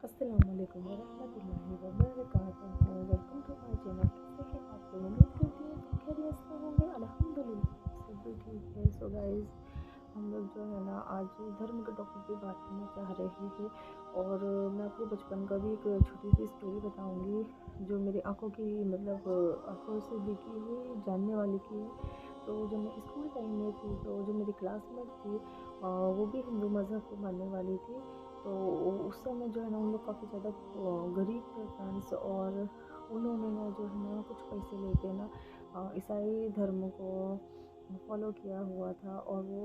अस्सलाम वालेकुम वरहमतुल्लाहि वबरकातुहू। Welcome to my channel. कैसे हैं आप लोग? उम्मीद करती हूँ सब खैरियत से होंगे। अल्हम्दुलिल्लाह सब भी ठीक है। सो गाइस, हम लोग जो है ना आज धर्म के टॉपिक पे बात करना चाह रहे हैं और मैं आपको बचपन का भी एक छोटी सी स्टोरी बताऊंगी जो मेरी आंखों की आंखों से देखी हुई जानने वाली की है। तो जब मैं स्कूल टाइम में थी तो जो मेरी क्लासमेट थी वो भी हिंदू मज़हब को मानने वाली थी। तो उस समय जो है ना उन लोग काफ़ी ज़्यादा गरीब थे फ्रेंड्स, और उन्होंने ना जो है ना कुछ पैसे लेके ना ईसाई धर्म को फॉलो किया हुआ था, और वो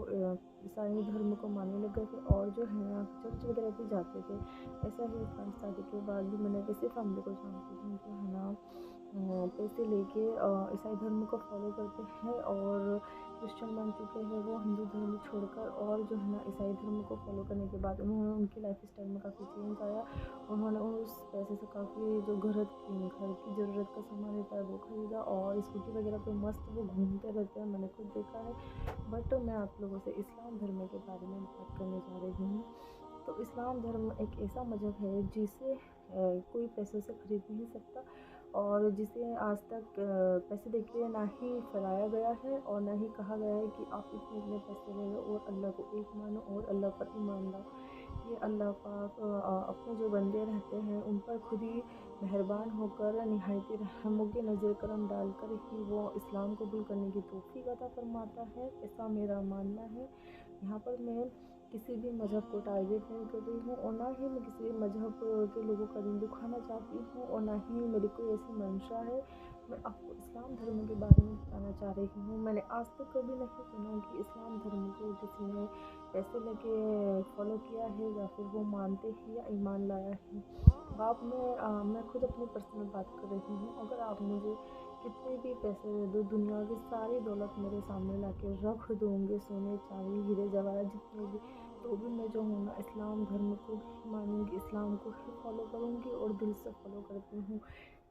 ईसाई धर्म को मानने लग गए थे और जो है ना चर्च वगैरह भी जाते थे। ऐसा ही फ्रेंड्स शादी के बाद भी मैंने किसी फैमिली को जानती हूँ जो है ना पैसे लेके ईसाई धर्म को फॉलो करते हैं और क्रिश्चियन बन चुके हैं वो हिंदू धर्म छोड़कर, और जो है ना ईसाई धर्म को फॉलो करने के बाद उन्होंने उनकी लाइफ स्टाइल में काफ़ी चेंज आया। उन्होंने उस पैसे से काफ़ी जो घर की ज़रूरत का सामान रहता है वो ख़रीदा, और स्कूटी वगैरह पे मस्त वो घूमते रहते हैं, मैंने खुद देखा है। बट मैं आप लोगों से इस्लाम धर्म के बारे में बात करने जा रही हूँ। तो इस्लाम धर्म एक ऐसा मज़हब है जिसे कोई पैसों से ख़रीद नहीं सकता, और जिसे आज तक पैसे देके ना ही फैलाया गया है और ना ही कहा गया है कि आप इतने पैसे ले लो और अल्लाह को एक मानो और अल्लाह पर ईमान लाओ। ये अल्लाह पाक अपने जो बंदे रहते हैं उन पर खुद ही मेहरबान होकर निहायती रहमों की नज़र करम डालकर ही वो इस्लाम कबूल करने की तौफीक अता फरमाता है, ऐसा मेरा मानना है। यहाँ पर मैं किसी भी मज़हब को टारगेट नहीं कर रही हूँ और ना ही मैं किसी मज़हब के लोगों का दिल दुखाना चाहती हूँ और ना ही मेरी कोई ऐसी मंशा है। मैं आपको इस्लाम धर्म के बारे में बताना चाह रही हूँ। मैंने आज तक कभी नहीं सुना कि इस्लाम धर्म को किसी ने पैसे लेके फॉलो किया है या फिर वो मानते ही या ईमान लाया है। मैं खुद अपनी पर्सनल बात कर रही हूँ। अगर आप मुझे कितने भी पैसे दे दो, दुनिया की सारी दौलत मेरे सामने ला के रख दोगे, सोने चांदी हीरे जवाहरात जितने भी, तो भी मैं जो हूँ ना इस्लाम धर्म को ही मानूंगी, इस्लाम को ही फॉलो करूँगी और दिल से फॉलो करती हूँ।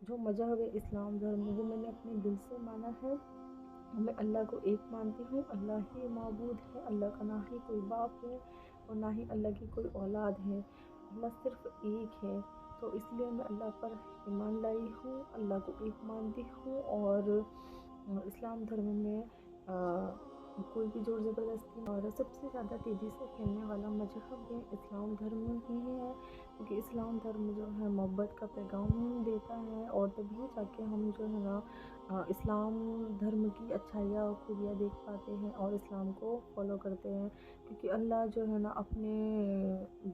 जो मज़हब है इस्लाम धर्म वो मैंने अपने दिल से माना है। मैं अल्लाह को एक मानती हूँ, अल्लाह ही माबूद है, अल्लाह का ना ही कोई बाप है और ना ही अल्लाह की कोई औलाद है, अल्लाह सिर्फ एक है। तो इसलिए मैं अल्लाह पर ईमान लाई हूँ, अल्लाह को एक मानती हूँ, और इस्लाम धर्म में कोई भी ज़ोर ज़बरदस्ती, और सबसे ज़्यादा तेज़ी से फैलने वाला मज़हब भी इस्लाम धर्म ही है, क्योंकि इस्लाम धर्म जो है मोहब्बत का पैगाम देता है, और तभी जाके हम जो है ना इस्लाम धर्म की अच्छाइयाँ और खूबियाँ देख पाते हैं और इस्लाम को फॉलो करते हैं। क्योंकि अल्लाह जो है ना अपने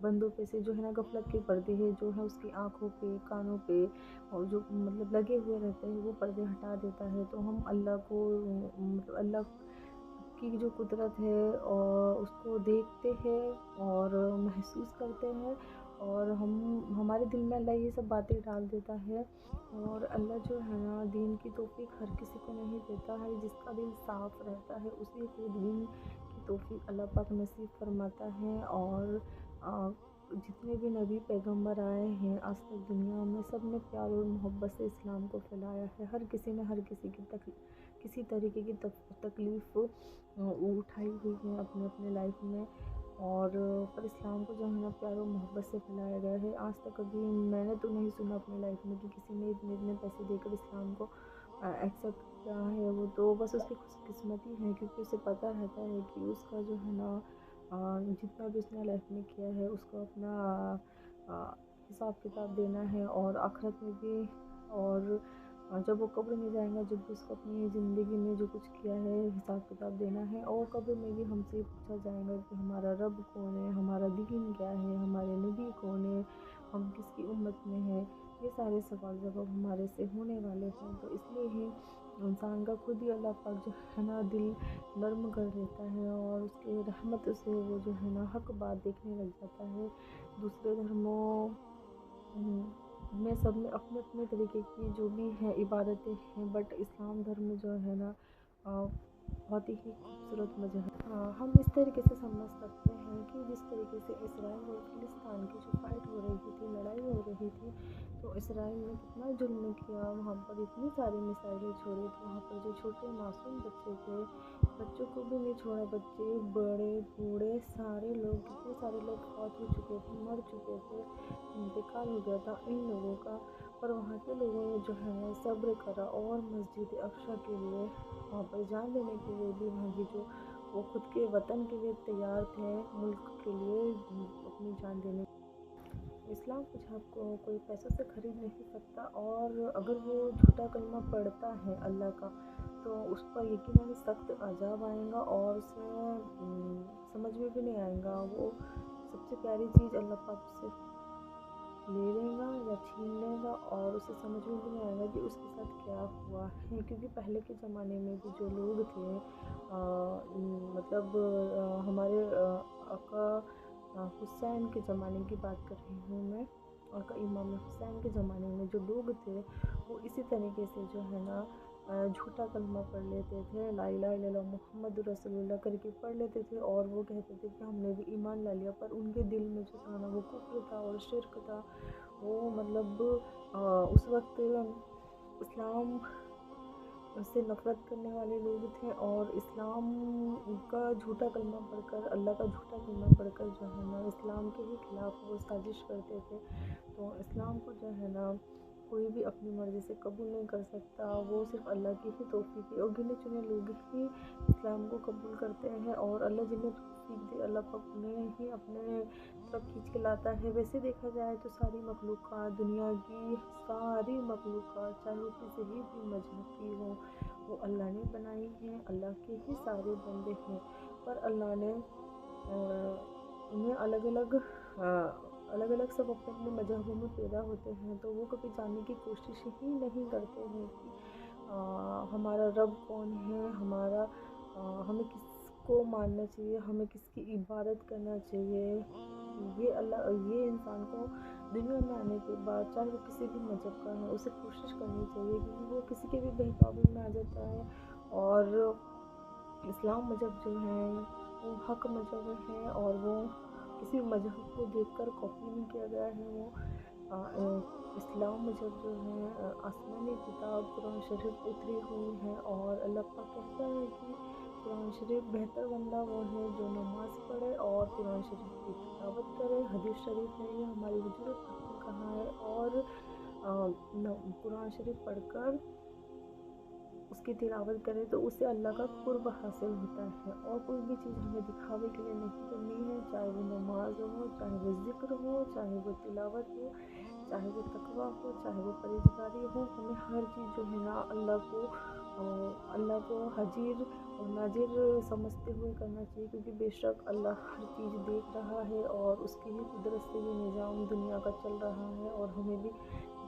बंदों पे से जो है ना गफलत के पर्दे है जो है उसकी आँखों पे, कानों पे, और जो लगे हुए रहते हैं वो पर्दे हटा देता है। तो हम अल्लाह को अल्लाह की जो कुदरत है और उसको देखते हैं और महसूस करते हैं, और हमारे दिल में अल्लाह ये सब बातें डाल देता है। और अल्लाह जो है ना दीन की तौफीक हर किसी को नहीं देता है, जिसका दिल साफ़ रहता है उसी को दीन की तौफीक अल्लाह पाक नसीब फरमाता है। और जितने भी नबी पैगंबर आए हैं आज तक दुनिया में, सब ने प्यार और मोहब्बत से इस्लाम को फैलाया है। हर किसी ने हर किसी की किसी तरीके की तकलीफ़ उठाई हुई है अपने अपने लाइफ में, और पर इस्लाम को जो है ना प्यार और मोहब्बत से फैलाया गया है। आज तक कभी मैंने तो नहीं सुना अपनी लाइफ में कि किसी ने इतने इतने पैसे देकर इस्लाम को एक्सेप्ट किया है। वो तो बस उसकी खुशकिस्मती है, क्योंकि उसे पता रहता है कि उसका जो है ना जितना भी उसने लाइफ में किया है उसको अपना अ, हिसाब किताब देना है, और आखिरत में भी, और जब वो कब्र में जाएगा जब भी उसको अपनी ज़िंदगी में जो कुछ किया है हिसाब किताब देना है, और कब्र में भी हमसे पूछा जाएगा कि हमारा रब कौन है, हमारा दीन क्या है, हमारे नबी कौन है, हम किसकी उम्मत में हैं। ये सारे सवाल जवाब हमारे से होने वाले हैं। तो इसलिए ही इंसान का खुद ही अल्लाह पाक जो है ना दिल नर्म कर देता है, और उसके रहमत से वो जो है ना हक बात देखने लग जाता है। दूसरे धर्मों में सब में अपने अपने तरीके की जो भी है इबादतें हैं, बट इस्लाम धर्म जो है ना बहुत ही खूबसूरत मज़हब है। हम इस तरीके से समझ सकते हैं कि जिस तरीके से इसराइल और फिलिस्तीन की जो फाइट हो रही थी, लड़ाई لڑائی ہو رہی تھی تو اسرائیل نے کتنا ظلم کیا، وہاں پر اتنی ساری میزائلیں چھوڑی تو وہاں پر جو چھوٹے معصوم بچے تھے، بچوں کو بھی نہیں چھوڑا، بچے بڑے بوڑھے سارے لوگ، کتنے سارے لوگ فوت ہو چکے تھے، مر چکے تھے، انتقال ہو گیا تھا ان لوگوں کا، پر وہاں کے لوگوں نے جو ہے نا صبر کرا اور مسجد اقصی کے لیے وہاں پر جان دینے کے لیے بھی، وہاں کی جو وہ خود کے وطن کے لیے تیار تھے، ملک کے لیے اپنی جان دینے۔ اسلام کچھ آپ کو کوئی پیسوں سے خرید نہیں سکتا، اور اگر وہ جھوٹا کلمہ پڑھتا ہے اللہ کا تو اس پر یقیناً سخت عذاب آئے گا، اور اسے سمجھ میں بھی نہیں آئے گا، وہ سب سے پیاری چیز اللہ پاک سے لے لے گا یا چھین لے گا، اور اسے سمجھ میں بھی نہیں آئے گا کہ اس کے ساتھ کیا ہوا ہے، کیونکہ پہلے کے زمانے میں بھی جو لوگ تھے، مطلب ہمارے آقا حسین کے زمانے کی بات کر رہی ہوں میں، آقا امام حسین کے زمانے میں جو لوگ تھے وہ اسی طریقے سے جو ہے نا جھوٹا کلمہ پڑھ لیتے تھے، لا الہ الا اللہ محمد رسول اللہ کر کے پڑھ لیتے تھے، اور وہ کہتے تھے کہ ہم نے بھی ایمان لا لیا، پر ان کے دل میں جو تھا نا وہ کفر تھا اور شرک تھا، وہ مطلب اس وقت اسلام سے نفرت کرنے والے لوگ تھے، اور اسلام کا جھوٹا کلمہ پڑھ کر، اللہ کا جھوٹا کلمہ پڑھ کر جو ہے نا اسلام کے ہی خلاف وہ سازش کرتے تھے، تو اسلام کو جو ہے نا کوئی بھی اپنی مرضی سے قبول نہیں کر سکتا، وہ صرف اللہ کی ہی توفیق ہے، اور گنے چنے لوگ ہی اسلام کو قبول کرتے ہیں، اور اللہ جنہیں توفیق دے اللہ پاک انہیں ہی اپنے طرف کھینچ کے لاتا ہے۔ ویسے دیکھا جائے تو ساری مخلوقات، دنیا کی ساری مخلوقات، چاہے وہ کسی بھی مذہب کی ہوں، وہ اللہ نے بنائی ہیں، اللہ کے ہی سارے بندے ہیں، پر اللہ نے انہیں الگ الگ سب اپنے اپنے مذہبوں میں پیدا ہوتے ہیں، تو وہ کبھی جاننے کی کوشش ہی نہیں کرتے ہیں کہ ہمارا رب کون ہے، ہمیں کس کو ماننا چاہیے، ہمیں کس کی عبادت کرنا چاہیے۔ یہ انسان کو دنیا میں آنے کے بعد چاہے وہ کسی بھی مذہب کا ہے اسے کوشش کرنی چاہیے، کیونکہ وہ کسی کے بھی بہکاوے میں آ جاتا ہے، اور اسلام مذہب جو ہے وہ حق مذہب ہے، اور وہ کسی مذہب کو دیکھ کر کاپی نہیں کیا گیا ہے، وہ اسلام مذہب جو ہے آسمانی کتاب قرآن شریف اتری ہوئی ہے، اور اللہ پاک کہتا ہے کہ قرآن شریف بہتر بندہ وہ ہے جو نماز پڑھے اور قرآن شریف کی تلاوت کرے، حدیث شریف ہے یہ ہمارے بزرگ نے کہا ہے، اور قرآن شریف پڑھ کر اس کی تلاوت کرے تو اسے اللہ کا قرب حاصل ہوتا ہے، اور کوئی بھی چیز ہمیں دکھاوے کے لیے نہیں کرنی ہے، چاہے وہ نماز ہو، چاہے وہ ذکر ہو، چاہے وہ تلاوت ہو، چاہے وہ تقویٰ ہو، چاہے وہ پرہیزگاری ہو، ہمیں ہر چیز جو ہے نا اللہ کو حجیر اور ناظر سمجھتے ہوئے کرنا چاہیے، کیونکہ بے شک اللہ ہر چیز دیکھ رہا ہے، اور اس کی ہی قدرت سے یہ نظام دنیا کا چل رہا ہے، اور ہمیں بھی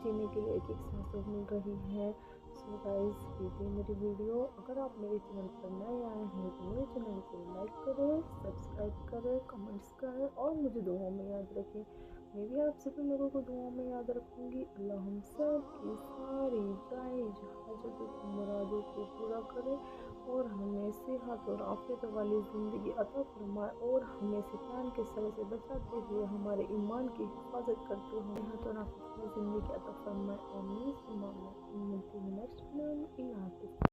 جینے کے لیے ایک ایک سانس مل رہی ہے۔ سو گائز یہ تھی میری ویڈیو، اگر آپ میرے چینل پر نئے آئے ہیں تو میرے چینل کو لائک کریں، سبسکرائب کریں، کمنٹس کریں، اور مجھے دعاؤں میں یاد رکھیں، میں بھی آپ سبھی لوگوں کو دعاؤں میں یاد رکھوں گی۔ اللہ ہم سب کی ساری جائز حاجتوں کو، مرادوں کو پورا کرے، اور ہمیں صحت اور عافیت والی زندگی عطا فرمائے، اور ہمیں شیطان کے شر سے بچاتے ہوئے ہمارے ایمان کی حفاظت کرتے ہوئے صحت اور عافیت والی زندگی عطا فرمائے، آمین ثم آمین۔ ملتے ہیں نیکسٹ ویڈیو میں، اللہ حافظ۔